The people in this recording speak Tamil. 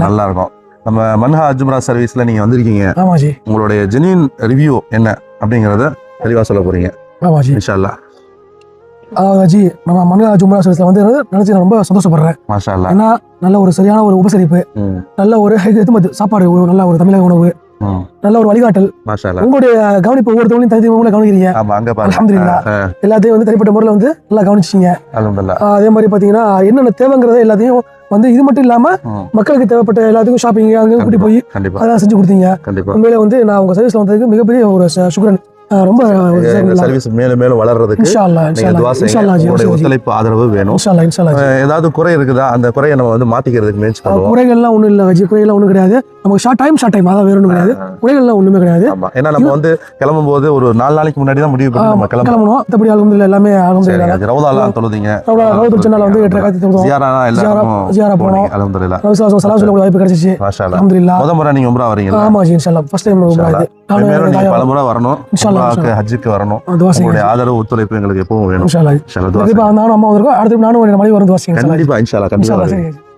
நல்லா இருக்கும். நம்ம மன்ஹா அஜ்மரா சர்வீஸ்ல நீங்க வந்திருக்கீங்க. ஆமா ஜி. உங்களுடைய ஜெனியூன் ரிவ்யூ என்ன அப்படிங்கறத தெளிவா சொல்ல போறீங்க. ஆமா ஜி. இன்ஷா அல்லாஹ். ஜி நம்ம மன்ஹா அஜ்மரா சர்வீஸ்ல வந்து நினைச்சு ரொம்ப சந்தோஷப்படுறேன். மாஷா அல்லாஹ். ஏன்னா நல்ல ஒரு சரியான ஒரு உபசரிப்பு, நல்ல ஒரு சாப்பாடு, நல்ல ஒரு தமிழக உணவு, நல்ல ஒரு வழிகாட்டல். மாஷா அல்லாஹ். உங்களுடைய கவனிப்பு ஒவ்வொருத்தவங்களையும் தனித்தனி முறையில் கவனிக்கிறீங்க. ஆமா, அங்க பாருங்க. அல்ஹம்துலில்லாஹ். எல்லாத்தையும் வந்து தனிப்பட்ட முறையில் வந்து நல்லா கவனிச்சிங்க. அல்ஹம்துலில்லாஹ். அதே மாதிரி பாத்தீங்கன்னா என்னென்ன தேவைங்கிறத எல்லாத்தையும் வந்து இது மட்டும் இல்லாம மக்களுக்கு தேவைப்பட்ட எல்லாத்துக்கும் ஷாப்பிங் அங்கே கூட்டி போய் அதெல்லாம் செஞ்சு கொடுத்தீங்க. உண்மையிலே வந்து நான் உங்க சர்வீஸ்ல வந்ததுக்கு மிகப்பெரிய ஒரு சுக்ரன். ரொம்ப சர்வீஸ் மேலும் மேலும் வளர்றதுக்கு ஒத்துழைப்பு ஆதரவு வேணும். ஏதாவது குறை இருக்குதா? அந்த குறையை நம்ம வந்து மாத்திக்கிறதுக்கு முயற்சி பண்ணுவோம். குறைகள்லாம் ஒண்ணும் இல்ல வஜி, குறைகள்லாம் ஒண்ணும் கிடையாது. நமக்கு ஷார்ட் டைம் அதான் வேற ஒண்ணும் கிடையாது. குறைகள்லாம் ஒண்ணுமே கிடையாது. ஏன்னா நம்ம வந்து கிளம்பும் போது ஒரு 4 நாளைக்கு முன்னாடி தான் முடிவு பண்ணி நம்ம கிளம்பணும். மத்தபடி அல்ஹம்துலில்லாஹ் எல்லாமே அல்ஹம்துலில்லாஹ். ரவுதாலாம் தொழுதீங்க. ரவுதா சென்னால வந்து 8 தொழுதோம். ஜியாரா போனோம். அல்ஹம்துலில்லாஹ். ரசூலுல்லாஹ் ஸல்லல்லாஹு அலைஹி வாய்ப்பு கிடைச்சிச்சு. மாஷா அல்லாஹ். அல்ஹம்துலில்லாஹ். முத முறை நீங்க உம்ரா வரீங்க. ஆமா ஜி, இன்ஷாஅல்லாஹ். ஃபர்ஸ்ட் டைம் உம்ரா இது. நீங்க பல முறை வரணும். உம்ராக்கு ஹஜ்ஜுக்கு வரணும். உங்களுடைய ஆதரவு ஒத்துழைப்பு எங்களுக்கு எப்பவும் வேணும். இன்ஷாஅல்லாஹ். கண்டிப்பா நானும் அம்மா வந்திருக்கோம். அடுத்து நானும் ஒரு மணி வந்து வாசிங்க. கண்டிப்பா இன்ஷாஅல்லாஹ். கண்டிப்பா.